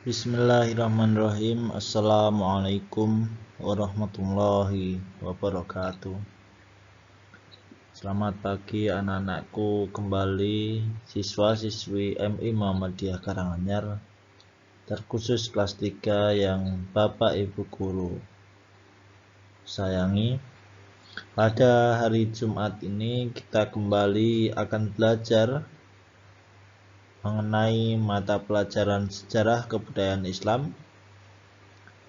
Bismillahirrahmanirrahim. Assalamualaikum warahmatullahi wabarakatuh. Selamat pagi anak-anakku, kembali siswa-siswi MI Muhammadiyah Karanganyar, terkhusus kelas 3 yang Bapak Ibu Guru sayangi. Pada hari Jumat ini kita kembali akan belajar mengenai mata pelajaran sejarah kebudayaan Islam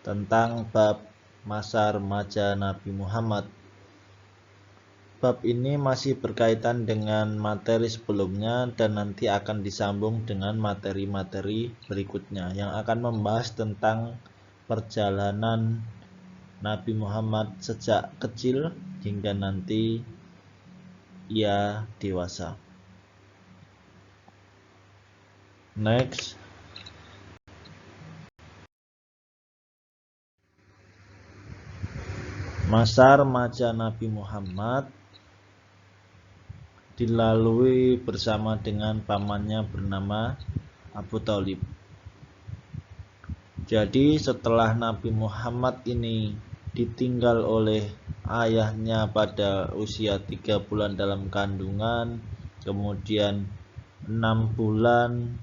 tentang bab masa remaja Nabi Muhammad. Bab ini masih berkaitan dengan materi sebelumnya dan nanti akan disambung dengan materi-materi berikutnya yang akan membahas tentang perjalanan Nabi Muhammad sejak kecil hingga nanti ia dewasa. Next. Masa remaja Nabi Muhammad dilalui bersama dengan pamannya bernama Abu Thalib. Jadi setelah Nabi Muhammad ini ditinggal oleh ayahnya pada usia 3 bulan dalam kandungan, kemudian 6 bulan,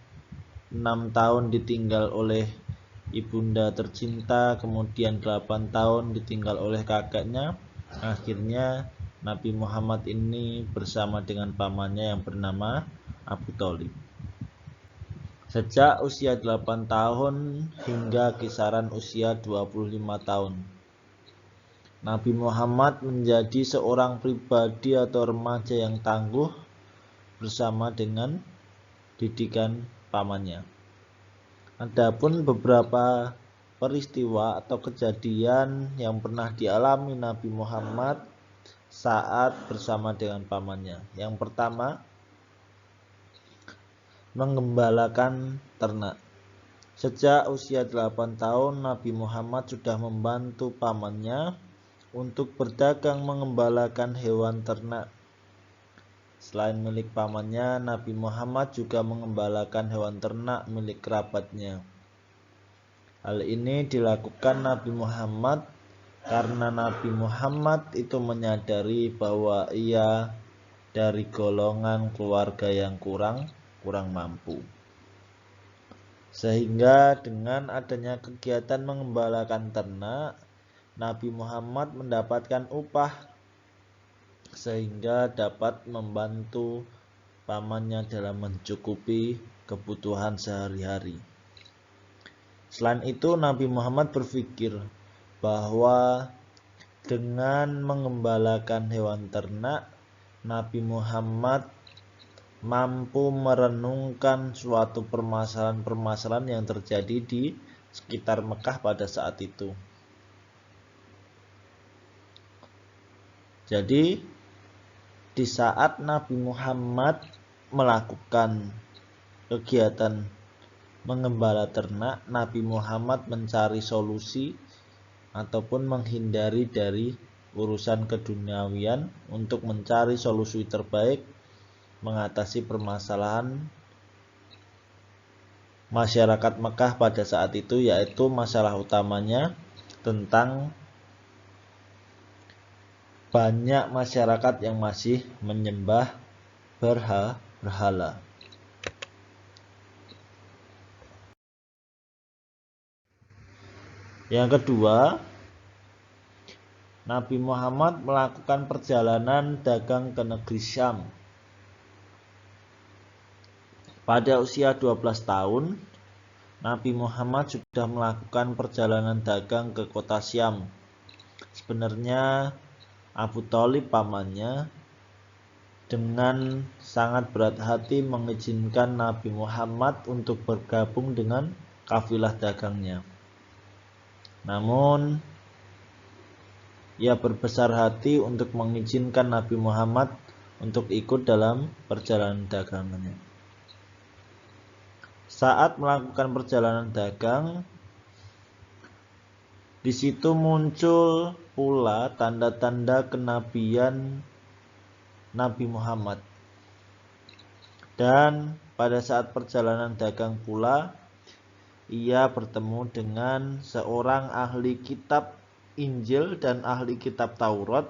6 tahun ditinggal oleh ibunda tercinta, kemudian 8 tahun ditinggal oleh kakeknya. Akhirnya Nabi Muhammad ini bersama dengan pamannya yang bernama Abu Thalib. Sejak usia 8 tahun hingga kisaran usia 25 tahun. Nabi Muhammad menjadi seorang pribadi atau remaja yang tangguh bersama dengan didikan pamannya. Adapun beberapa peristiwa atau kejadian yang pernah dialami Nabi Muhammad saat bersama dengan pamannya. Yang pertama, menggembalakan ternak. Sejak usia 8 tahun Nabi Muhammad sudah membantu pamannya untuk berdagang mengembalakan hewan ternak. Selain milik pamannya, Nabi Muhammad juga mengembalakan hewan ternak milik kerabatnya. Hal ini dilakukan Nabi Muhammad karena Nabi Muhammad itu menyadari bahwa ia dari golongan keluarga yang kurang mampu. Sehingga dengan adanya kegiatan mengembalakan ternak, Nabi Muhammad mendapatkan upah sehingga dapat membantu pamannya dalam mencukupi kebutuhan sehari-hari. Selain itu, Nabi Muhammad berpikir bahwa dengan mengembalakan hewan ternak, Nabi Muhammad mampu merenungkan suatu permasalahan-permasalahan yang terjadi di sekitar Mekah pada saat itu. Jadi, di saat Nabi Muhammad melakukan kegiatan mengembala ternak, Nabi Muhammad mencari solusi ataupun menghindari dari urusan keduniawian untuk mencari solusi terbaik mengatasi permasalahan masyarakat Mekah pada saat itu, yaitu masalah utamanya tentang banyak masyarakat yang masih menyembah berhala. Yang kedua, Nabi Muhammad melakukan perjalanan dagang ke negeri Syam. Pada usia 12 tahun, Nabi Muhammad sudah melakukan perjalanan dagang ke kota Syam. Sebenarnya Abu Thalib pamannya dengan sangat berat hati mengizinkan Nabi Muhammad untuk bergabung dengan kafilah dagangnya. Namun ia berbesar hati untuk mengizinkan Nabi Muhammad untuk ikut dalam perjalanan dagangannya. Saat melakukan perjalanan dagang, di situ muncul pula tanda-tanda kenabian Nabi Muhammad. Dan pada saat perjalanan dagang pula, ia bertemu dengan seorang ahli kitab Injil dan ahli kitab Taurat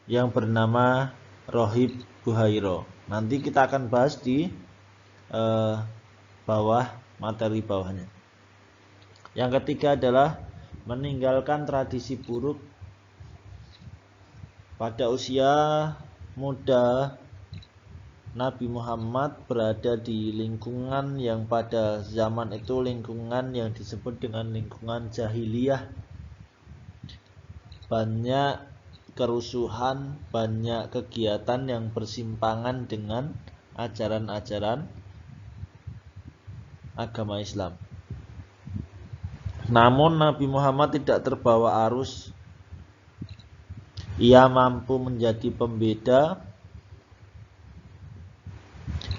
yang bernama Rohib Buhairo. Nanti kita akan bahas di bawah materi bawahnya. Yang ketiga adalah meninggalkan tradisi buruk. Pada usia muda, Nabi Muhammad berada di lingkungan yang pada zaman itu lingkungan yang disebut dengan lingkungan jahiliyah. Banyak kerusuhan, banyak kegiatan yang bersimpangan dengan ajaran-ajaran agama Islam. Namun Nabi Muhammad tidak terbawa arus. Ia mampu menjadi pembeda,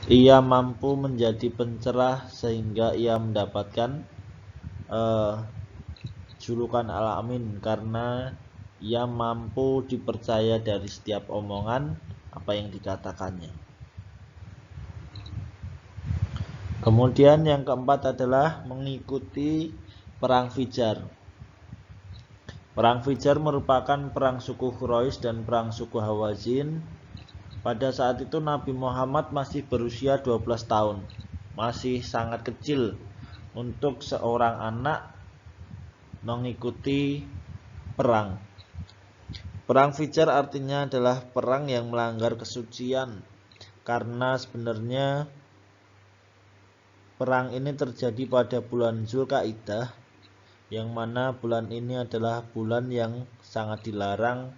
ia mampu menjadi pencerah sehingga ia mendapatkan julukan Al-Amin karena ia mampu dipercaya dari setiap omongan apa yang dikatakannya. Kemudian yang keempat adalah mengikuti perang Fijar. Perang Fijar merupakan perang suku Quraisy dan perang suku Hawazin. Pada saat itu Nabi Muhammad masih berusia 12 tahun. Masih sangat kecil untuk seorang anak mengikuti perang. Perang Fijar artinya adalah perang yang melanggar kesucian. Karena sebenarnya perang ini terjadi pada bulan Zulkaidah, yang mana bulan ini adalah bulan yang sangat dilarang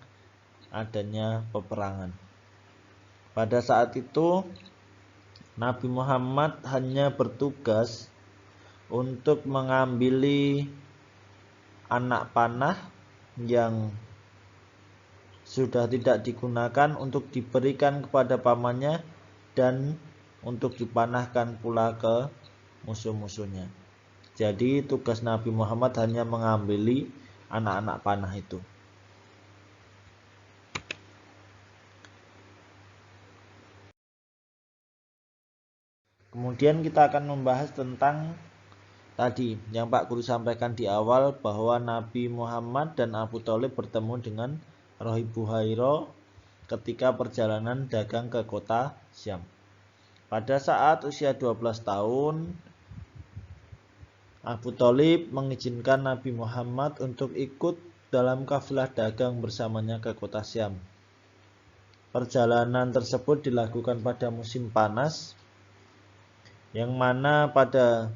adanya peperangan. Pada saat itu Nabi Muhammad hanya bertugas untuk mengambil anak panah yang sudah tidak digunakan untuk diberikan kepada pamannya dan untuk dipanahkan pula ke musuh-musuhnya. Jadi tugas Nabi Muhammad hanya mengambil anak-anak panah itu. Kemudian kita akan membahas tentang tadi yang Pak Guru sampaikan di awal bahwa Nabi Muhammad dan Abu Thalib bertemu dengan Rohib Buhairo ketika perjalanan dagang ke kota Syam. Pada saat usia 12 tahun, Abu Thalib mengizinkan Nabi Muhammad untuk ikut dalam kafilah dagang bersamanya ke kota Syam. Perjalanan tersebut dilakukan pada musim panas, yang mana pada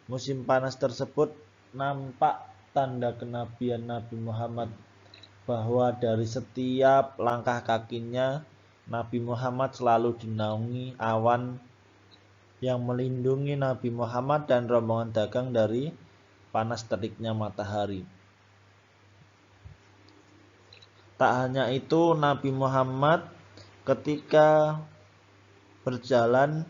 musim panas tersebut nampak tanda kenabian Nabi Muhammad bahwa dari setiap langkah kakinya Nabi Muhammad selalu dinaungi awan yang melindungi Nabi Muhammad dan rombongan dagang dari panas teriknya matahari. Tak hanya itu, Nabi Muhammad ketika berjalan,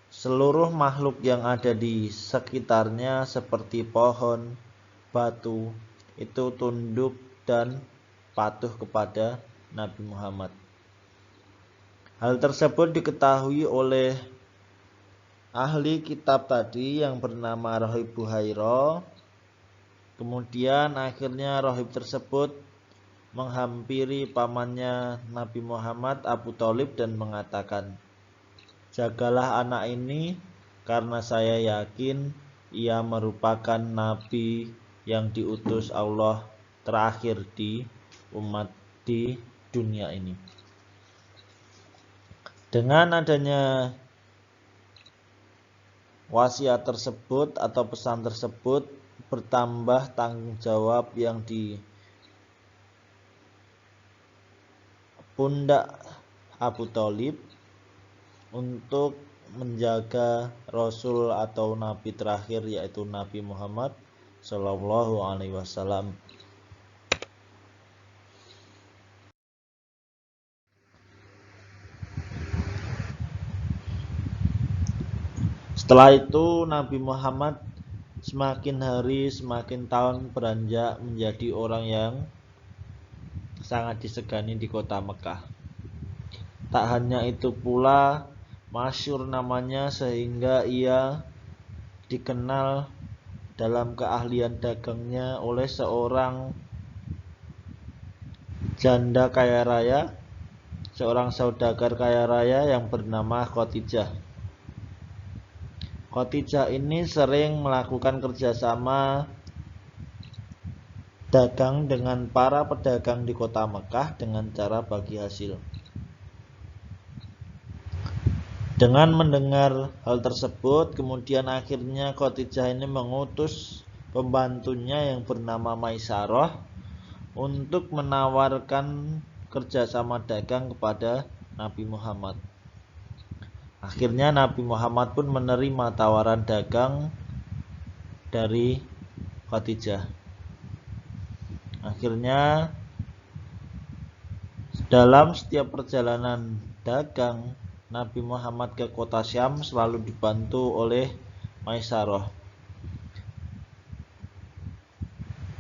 seluruh makhluk yang ada di sekitarnya seperti pohon, batu, itu tunduk dan patuh kepada Nabi Muhammad. Hal tersebut diketahui oleh ahli kitab tadi yang bernama Rohib Buhairo. Kemudian akhirnya Rohib tersebut menghampiri pamannya Nabi Muhammad, Abu Thalib, dan mengatakan, "Jagalah anak ini karena saya yakin ia merupakan nabi yang diutus Allah terakhir di umat di dunia ini." Dengan adanya wasiat tersebut atau pesan tersebut, bertambah tanggung jawab yang di pundak Abu Thalib untuk menjaga Rasul atau Nabi terakhir, yaitu Nabi Muhammad Shallallahu Alaihi Wasallam. Setelah itu Nabi Muhammad semakin hari semakin tahun beranjak menjadi orang yang sangat disegani di kota Mekah. Tak hanya itu pula, masyhur namanya sehingga ia dikenal dalam keahlian dagangnya oleh seorang janda kaya raya, seorang saudagar kaya raya yang bernama Khadijah. Khadijah ini sering melakukan kerjasama dagang dengan para pedagang di kota Mekah dengan cara bagi hasil. Dengan mendengar hal tersebut, kemudian akhirnya Khadijah ini mengutus pembantunya yang bernama Maisarah untuk menawarkan kerjasama dagang kepada Nabi Muhammad. Akhirnya Nabi Muhammad pun menerima tawaran dagang dari Khadijah. Akhirnya dalam setiap perjalanan dagang Nabi Muhammad ke kota Syam selalu dibantu oleh Maisarah.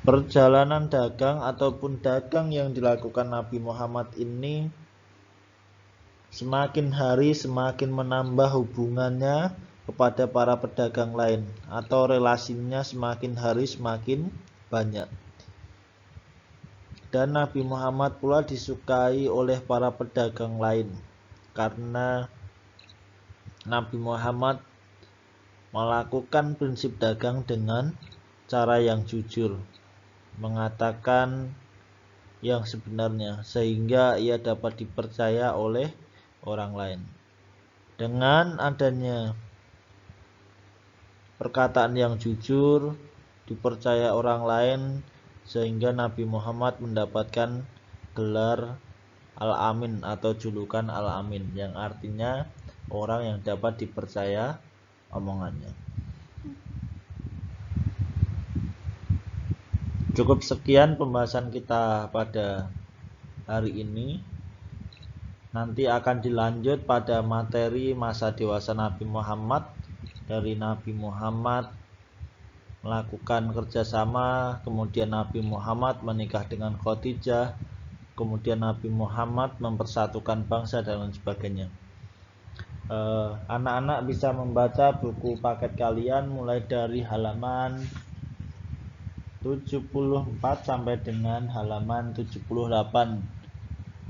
Perjalanan dagang ataupun dagang yang dilakukan Nabi Muhammad ini semakin hari semakin menambah hubungannya kepada para pedagang lain, atau relasinya semakin hari semakin banyak. Dan Nabi Muhammad pula disukai oleh para pedagang lain karena Nabi Muhammad melakukan prinsip dagang dengan cara yang jujur, mengatakan yang sebenarnya sehingga ia dapat dipercaya oleh orang lain. Dengan adanya perkataan yang jujur dipercaya orang lain, sehingga Nabi Muhammad mendapatkan gelar Al-Amin atau julukan Al-Amin, yang artinya orang yang dapat dipercaya omongannya. Cukup sekian pembahasan kita pada hari ini. Nanti akan dilanjut pada materi masa dewasa Nabi Muhammad, dari Nabi Muhammad melakukan kerjasama, kemudian Nabi Muhammad menikah dengan Khadijah, kemudian Nabi Muhammad mempersatukan bangsa dan lain sebagainya. Anak-anak bisa membaca buku paket kalian mulai dari halaman 74 sampai dengan halaman 78.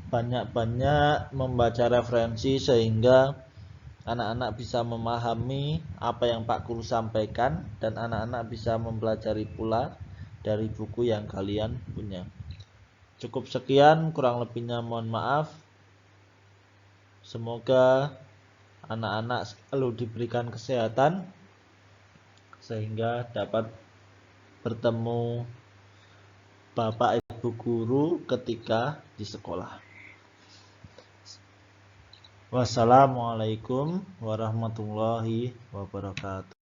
Banyak-banyak membaca referensi sehingga anak-anak bisa memahami apa yang Pak Guru sampaikan, dan anak-anak bisa mempelajari pula dari buku yang kalian punya. Cukup sekian, kurang lebihnya mohon maaf. Semoga anak-anak selalu diberikan kesehatan sehingga dapat bertemu Bapak Ibu guru ketika di sekolah. Wassalamualaikum warahmatullahi wabarakatuh.